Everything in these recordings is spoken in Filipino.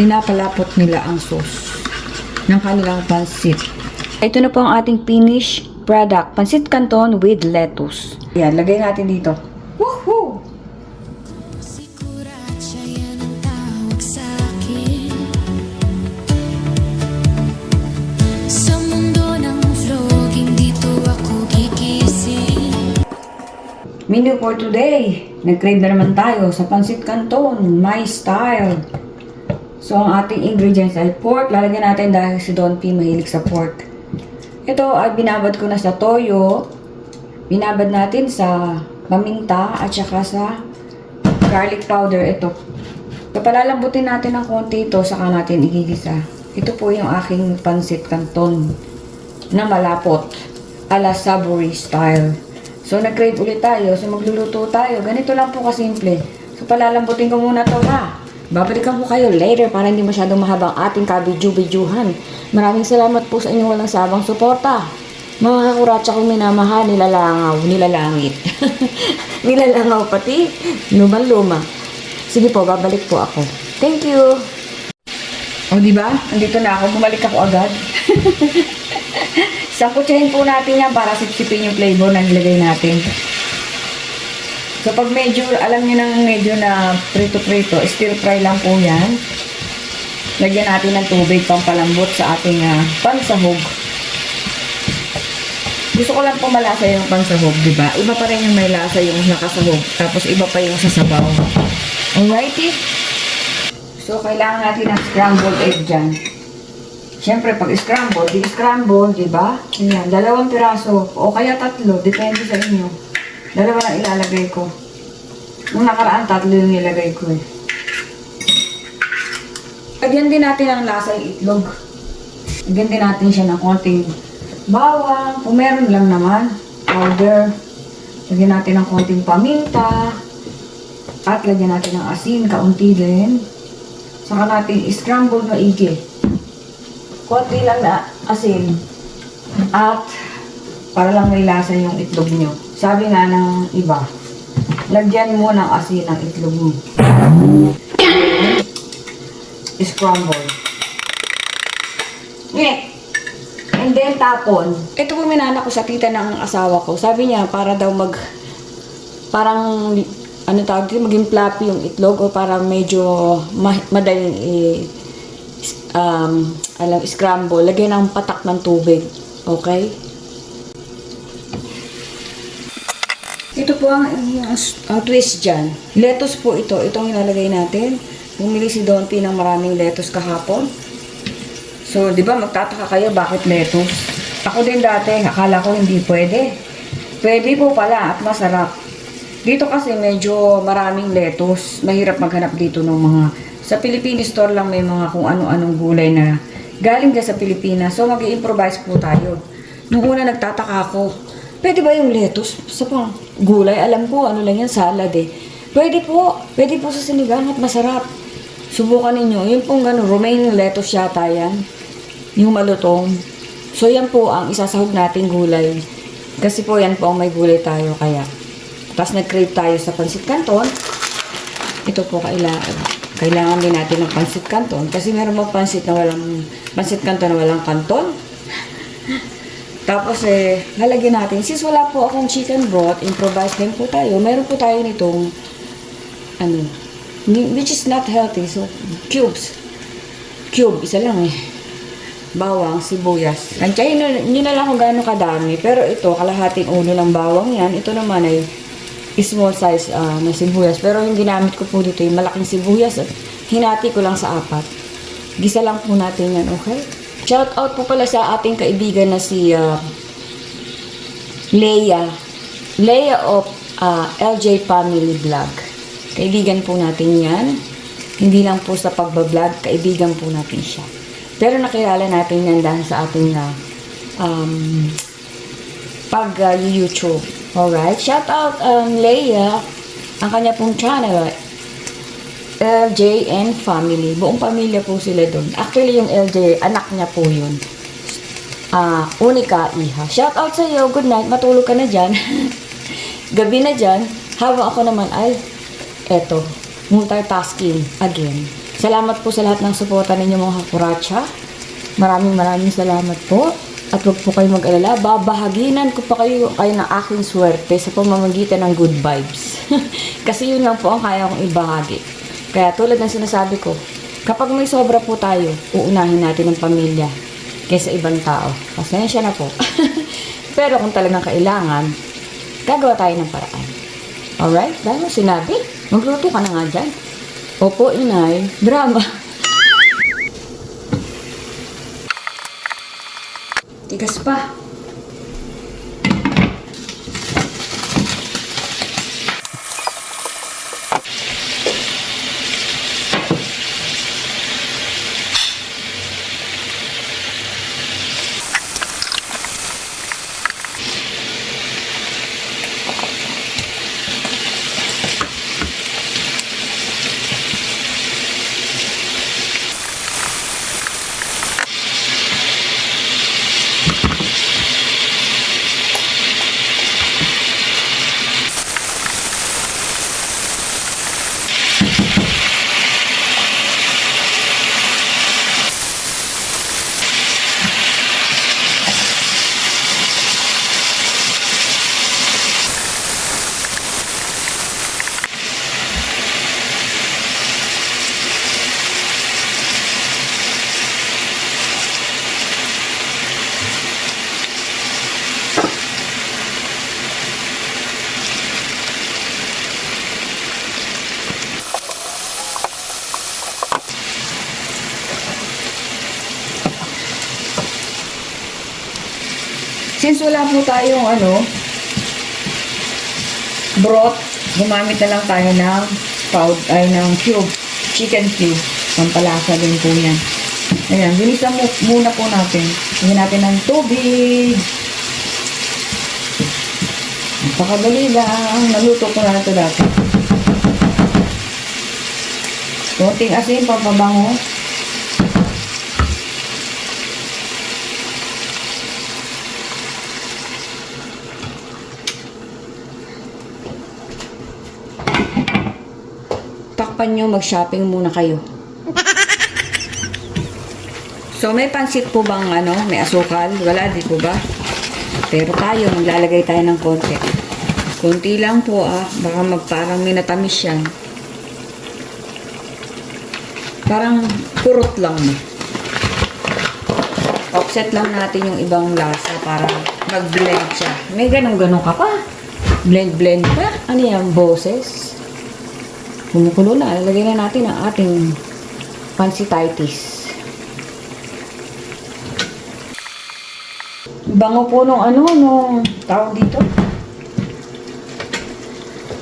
Pinapalapot nila ang sauce ng kanilang pansit. Ito na po ang ating finished product. Pansit canton with lettuce. Ayan, lagay natin dito. Woohoo! Menu for today. Nag-crave na naman tayo sa pansit canton, my style. So, ang ating ingredients ay pork. Lalagyan natin dahil si Don P mahilig sa pork. Ito ay binabad ko na sa toyo. Binabad natin sa paminta at saka sa garlic powder. Ito. So, palalambutin natin ng konti ito, saka natin igigisa. Ito po yung aking pansit canton na malapot ala savory style. So, nag-crave ulit tayo. So, magluluto tayo. Ganito lang po kasimple. So, palalambutin ko muna ito ha. Babalikan ko kayo later para hindi masyadong mahabang ating kabidyo-bidyuhan. Maraming salamat po sa inyong walang sabang suporta. Mga kakuratsa kong minamahal, nilalangaw, nilalangit. Nilalangaw pati, luma-luma. Sige po, babalik po ako. Thank you! O, diba? Andito na ako. Bumalik ako agad. Sangkutsahin po natin yan para sipsipin yung flavor na nilagay natin. So, pag medyo, alam niyo nang medyo na prito-prito, stir fry lang po yan. Lagyan natin ng tubig pampalambot sa ating pansahog. Gusto ko lang po malasa yung pansahog, diba? Iba pa rin yung may lasa yung nakasahog. Tapos iba pa yung sa sabaw. Alrighty? So, kailangan natin ng scrambled egg dyan. Siyempre, pag scrambled, di-scramble, diba? Ayan, 2 piraso. O kaya 3, depende sa inyo. 2 lang ilalagay ko. Nung nakaraan, 3 yung nilagay ko eh. Lagyan din natin ang lasa yung itlog. Lagyan din natin siya ng konting bawang. Kung meron lang naman, powder. Lagyan natin ng konting paminta. At lagyan natin ng asin, kaunti din. Saka natin scramble maigi. Konti lang na asin. At para lang may lasa yung itlog nyo. Sabi nga ng iba, lagyan mo ng asin ang itlog mo. Scramble. And then tapon. Ito po minana ko sa tita ng asawa ko. Sabi niya para daw parang ano tawag dito, maging fluffy yung itlog o parang medyo madaling scramble. Lagyan ng patak ng tubig. Okay? Ito po ang twist dyan. Lettuce po ito. Itong ilalagay natin. Bumili si Don P ng maraming lettuce kahapon. So, di ba magtataka kayo bakit lettuce? Ako din dati, akala ko hindi pwede. Pwede po pala at masarap. Dito kasi medyo maraming lettuce. Mahirap maghanap dito ng mga... Sa Philippine store lang may mga kung ano-anong gulay na galing ka sa Pilipinas. So, mag-i-improvise po tayo. Nung una nagtataka ako, pwede ba yung lettuce sa pang gulay? Alam ko, ano lang yan, salad eh. Pwede po sa sinigang at masarap. Subukan ninyo. Yun pong gano'n, romaine lettuce yata yan. Yung malutong. So, yan po ang isasahog nating gulay. Kasi po, yan po ang may gulay tayo. Kaya, tapos nag-crave tayo sa pansit canton. Ito po kailangan din natin ng pansit canton. Kasi meron mo pansit canton na walang canton. Tapos lalagyan natin. Since wala po akong chicken broth, improvise din po tayo. Meron po tayo nitong, which is not healthy. So, cubes. Cube, isa lang eh. Bawang, sibuyas. Tansyahin nyo na lang kung gaano kadami. Pero ito, kalahating ulo ng bawang yan. Ito naman ay small size na sibuyas. Pero yung ginamit ko po dito, yung malaking sibuyas. At hinati ko lang sa 4. Gisa lang po natin yan, okay? Shout out po pala sa ating kaibigan na si Leia. Leia of LJ Family Vlog. Kaibigan po natin yan. Hindi lang po sa pagbablog, kaibigan po natin siya. Pero nakilala natin yan dahil sa ating pag-YouTube. Alright? Shout out Leia. Ang kanya pong channel, LJN Family. Buong pamilya po sila doon. Actually, yung LJ, anak niya po yun. Unika Iha. Shout out sa iyo. Good night. Matulog ka na dyan. Gabi na dyan. Habang ako naman ay, eto, multitasking again. Salamat po sa lahat ng suporta ninyo mga kakuracha. Maraming salamat po. At huwag po kayo mag-alala, babahaginan ko pa kayo ng aking swerte sa pamamagitan ng good vibes. Kasi yun lang po ang kaya kong ibahagi. Kaya tulad ng sinasabi ko, kapag may sobra po tayo, uunahin natin ang pamilya kaysa ibang tao. Pasensya na po. Pero kung talagang kailangan, gagawa tayo ng paraan. Alright? Dahil mo sinabi, magluto ka na nga dyan. Opo, inay. Drama. Tigas pa. Since wala po tayong broth, gumamit na lang tayo ng ng cube, chicken cube. Pampalasa din po yan. Ayan, binisa muna po natin. Hingin natin ng tubig. Napakadali lang. Naluto ko na ito dati. Konting asin, pampabango. Takpan nyo, mag-shopping muna kayo. So, may pansit po bang may asukal? Wala, di po ba? Pero tayo, maglalagay tayo ng konti. Konti lang po baka parang minatamis yan. Parang kurot lang na. Offset lang natin yung ibang lasa para mag-blend siya. May ganun-ganun ka pa. Blend pa. Ano yan, boses? Kumukulo na. Lalagay na natin ang ating pancititis. Bango po nung nung tawag dito.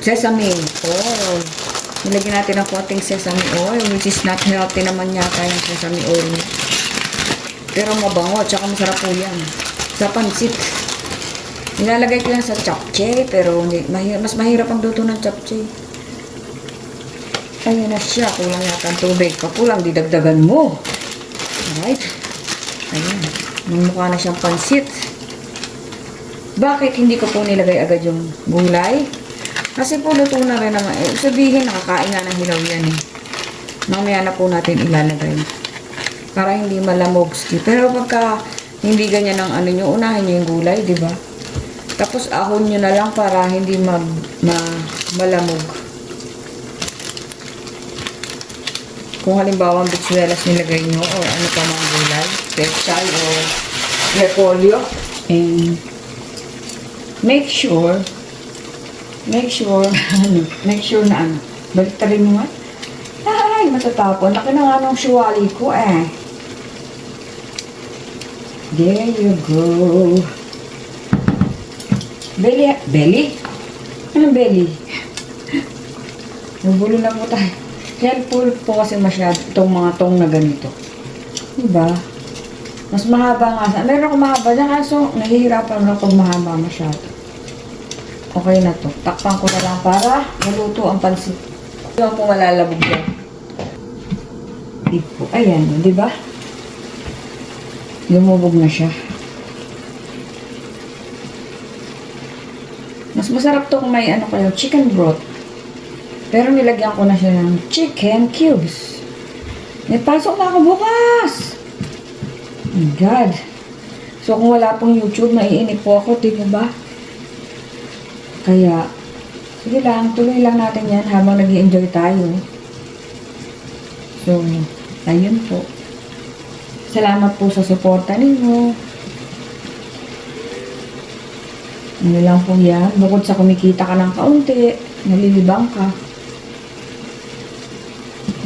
Sesame oil. Nilagyan natin ng konting sesame oil, which is not healthy naman yata yung sesame oil. Pero mabango, tsaka masarap po yan. Sa pancit. Nilalagay ko yan sa chapche, pero mas mahirap ang luto ng chapche. Ayun na siya. Kulang yata ang tubig. Kapulang, didagdagan mo. Alright. Ayun. Mumukha na siyang pansit. Bakit hindi ko po nilagay agad yung gulay? Kasi po luto na rin naman. Sabihin, nakakain nga ng hilaw yan eh. Mamaya na po natin ilalagay. Para hindi malamog. Pero pagka hindi ganyan ang nyo, unahin nyo yung gulay, di ba? Tapos ahon nyo na lang para hindi malamog. Kung halimbawa ang bitsuelas nilagay nyo o ano pa mga gulay, pechay o repolyo, and make sure na balik rin nyo nga. Ay, matatapon. Laki na nga nung shiwali ko eh. There you go. Belly? Anong belly? Nagulo na po tayo. Helpful po kasi masyado itong mga tong na ganito. Diba? Mas mahaba nga. Meron akong mahaba dyan kaso nahihirapan na pag mahaba masyado. Okay na to. Takpan ko na lang para maluto ang pansit. Hindi po malalabog yan. Ayan, diba? Lumubog na siya. Mas masarap to kung may chicken broth. Pero nilagyan ko na siya ng chicken cubes. May pasok na ako bukas! Oh my God. So, kung wala pong YouTube, maiinip po ako, di ba ba? Kaya, sige lang, tuloy lang natin yan habang nag-i-enjoy tayo. So, ayun po. Salamat po sa suporta ninyo. Ano lang po yan, bukod sa kumikita ka ng kaunti, nalilibang ka.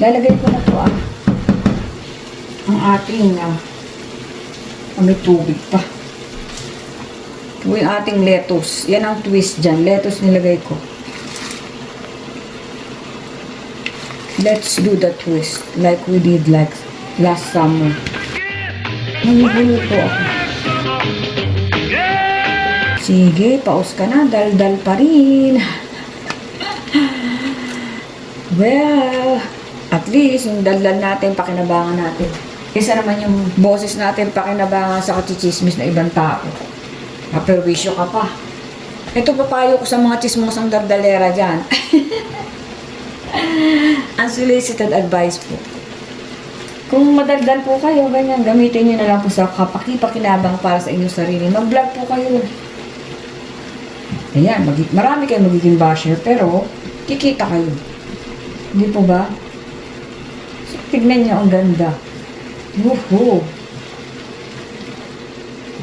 Lalagay ko na po ang ating may tubig pa. Ito yung ating lettuce. Yan ang twist dyan. Lettuce nilagay ko. Let's do the twist like we did like last summer. Nangihulo po ako. Sige, paus ka na. Dal-dal pa rin. Well, at least yung dal-dal natin, pakinabangan natin. Kesa naman yung boses natin pakinabangan sa kachichismis na ibang tao. Kaperwisyo ka pa. Ito papayo ko sa mga chismosang dardalera dyan. Unsolicited advice po. Kung madagdal po kayo, ganyan, gamitin nyo na lang po sa kapakipakinabang para sa inyong sarili. Mag-vlog po kayo. Ayan, marami kayong magiging basher, pero kikita kayo. Hindi po ba? So, tignan nyo, ang ganda. Woohoo!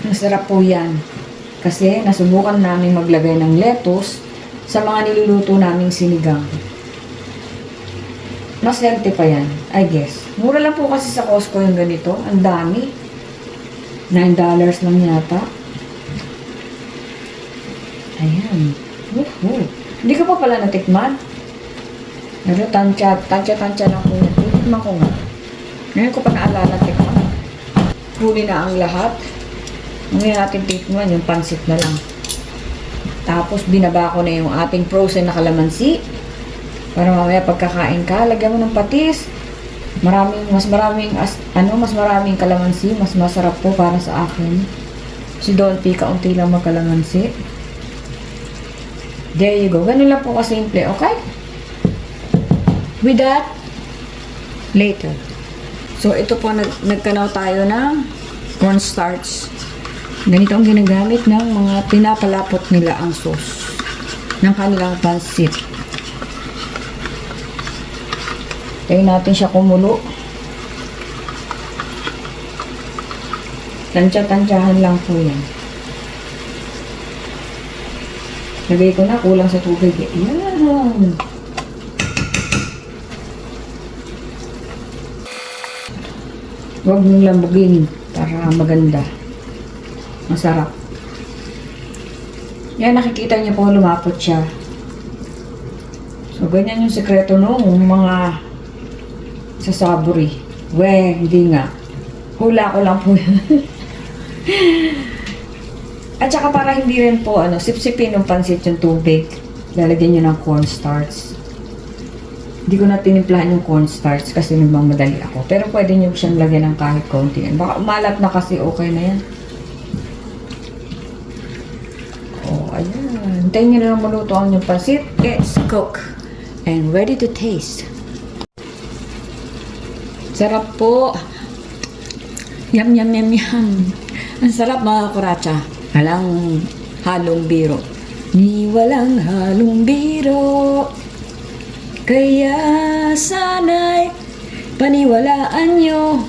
Masarap po yan. Kasi nasubukan namin maglagay ng lettuce sa mga niluluto naming sinigang. Mas healthy pa yan, I guess. Mura lang po kasi sa Costco yung ganito. Ang dami. $9 lang yata. Ayan. Woohoo! Hindi ka pa pala natikman? Pero tansya lang po yan. Tikman ko nga. Ngayon ko pa naalala tikman. Huli na ang lahat. Ngayon natin tikman yung pansit na lang. Tapos binaba ko na yung ating frozen na kalamansi. Para mamaya pagkakain ka, lagyan mo ng patis. Mas maraming kalamansi, mas masarap po para sa akin. Si Don P, kaunti lang magkalamansi. There you go. Ganun lang po kasimple, okay? With that, later. So, ito po, nagkanaw tayo ng cornstarch. Ganito ang ginagamit ng mga pinapalapot nila ang sauce ng kanilang pansit. Tayo natin siya kumulo. Tansya-tansyahan lang po yan. Lagay ko na, kulang sa tubig. Yan. Huwag mong lambugin para maganda. Masarap. Yan, nakikita niyo po, lumapot siya. So, ganyan yung sekreto nung mga sa Savory. Hindi nga. Hula ko lang po yan. At saka para hindi rin po, sipsipin ng pansit yung tubig. Lalagyan nyo ng cornstarch. Hindi ko na tinimplahan yung cornstarch kasi nagmamadali ako. Pero pwede nyo siyang lagyan ng kahit konti. Baka umalat na kasi okay na yan. Oh, ayan. Hintayin nyo na lang maluto ang yung pansit. It's cooked and ready to taste. Sarap po. Yum, yum, yum, yum. Ang sarap mga kuratsa. Walang halong biro. Ni walang halong biro. Kaya sana'y paniwalaan nyo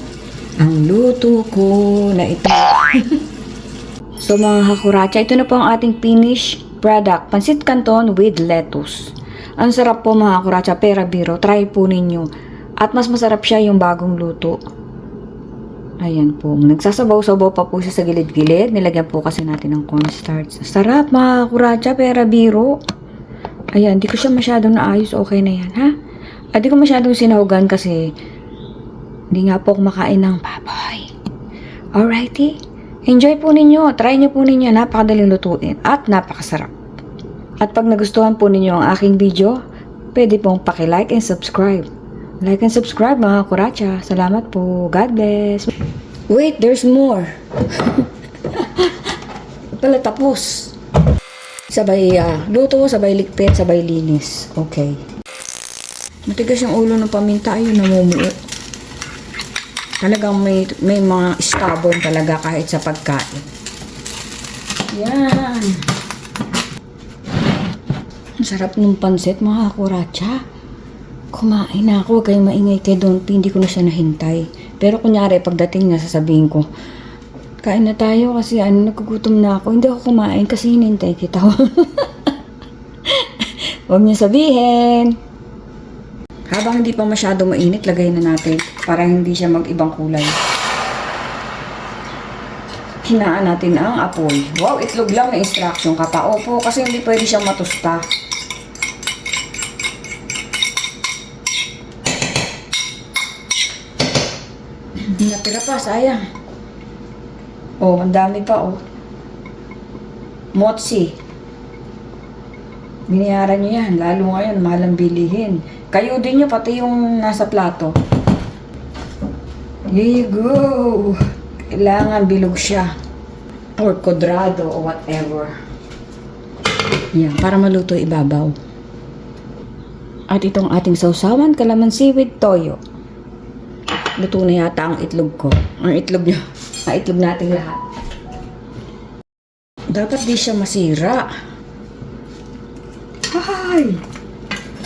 ang luto ko na ito. So mga kakuratsa, ito na po ang ating finished product. Pansit Canton with lettuce. Ang sarap po mga kakuratsa, pera biro. Try po ninyo. At mas masarap siya yung bagong luto. Ayan po. Nagsasabaw-sabaw pa po siya sa gilid-gilid. Nilagyan po kasi natin ng cornstarch. Sarap mga kakuratsa, pera biro. Ayan, di ko siya masyadong naayos. Okay na yan, ha? At di ko masyadong sinahugan kasi hindi nga po kumakain ng baboy. Alrighty? Enjoy po ninyo. Try nyo po ninyo. Napakadaling lutuin. At napakasarap. At pag nagustuhan po ninyo ang aking video, pwede pong paki-like and subscribe. Like and subscribe mga kuratsa. Salamat po. God bless. Wait, there's more. Pala tapos. Sabay luto, sabay ligpit, sabay linis. Okay. Matigas yung ulo ng paminta. Ayun, namumuo. Talagang may mga stubborn talaga kahit sa pagkain. Yan. Ang sarap ng pansit, mga kuratsa. Kumain na ako. Huwag kayong maingay kay Don P. Hindi ko na siya nahintay. Pero kunyari, pagdating niya, sasabihin ko, kain na tayo kasi nagugutom na ako. Hindi ako kumain kasi hinintay kita. Huwag niyo sabihin. Habang hindi pa masyado mainit, lagay na natin para hindi siya mag-ibang kulay. Hinaan natin ang apoy. Wow, itlog lang, may instruction ka pa. Opo, kasi hindi pwede siyang matusta. Natira pa, sayang. Oh, ang dami pa, oh. Motsi. Binayaran nyo yan. Lalo ngayon, mahal ang bilihin. Kayo din nyo, pati yung nasa plato. Here you go. Kailangan bilog siya. Or kodrado o whatever. Yan, para maluto ibabaw. At itong ating sausawan, kalamansi with toyo. Luto na yata ang itlog ko. Ang itlog nyo. Ang itlog nating lahat. Dapat di siya masira. Ay!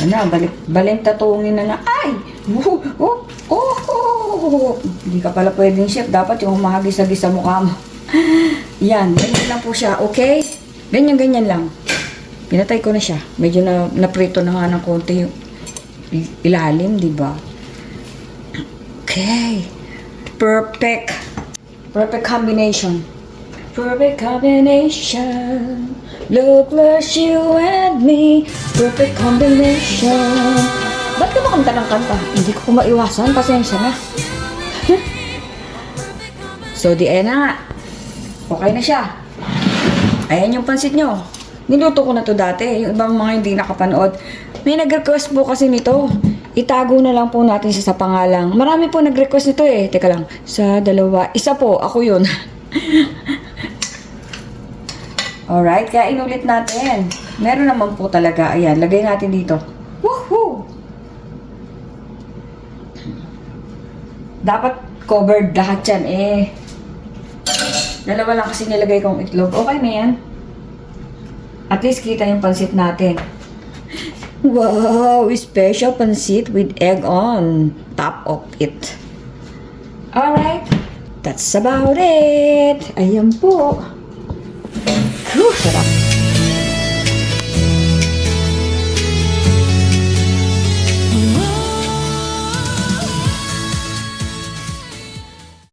Ano, balintatuungin na. Ay! Hindi ka pala pwedeng chef. Dapat yung humahagis-hagis sa mukha mo. Yan, ganyan lang po siya. Okay? Ganyan lang. Pinatay ko na siya. Medyo naprito na nga ng konti yung ilalim, di ba? Okay. Perfect. Perfect combination. Perfect combination. Look like you and me. Perfect combination. Ba't ka ba kanta ng kanta? Hindi ko maiwasan. Pasensya na. So, di na nga. Okay na siya. Ayan yung pansit nyo. Niluto ko na to dati. Yung ibang mga hindi nakapanood. May nag-request po kasi nito. Itago na lang po natin siya sa pangalang. Marami po nag-request nito eh. Teka lang. Sa dalawa. Isa po. Ako yun. Alright. Kaya inulit natin. Meron naman po talaga. Ayan. Lagay natin dito. Woohoo! Dapat covered lahat yan eh. Dalawa lang kasi nilagay kong itlog. Okay na yan. At least kita yung pansit natin. Wow! Special pansit with egg on top of it. Alright. That's about it. Ayan po. Sarap.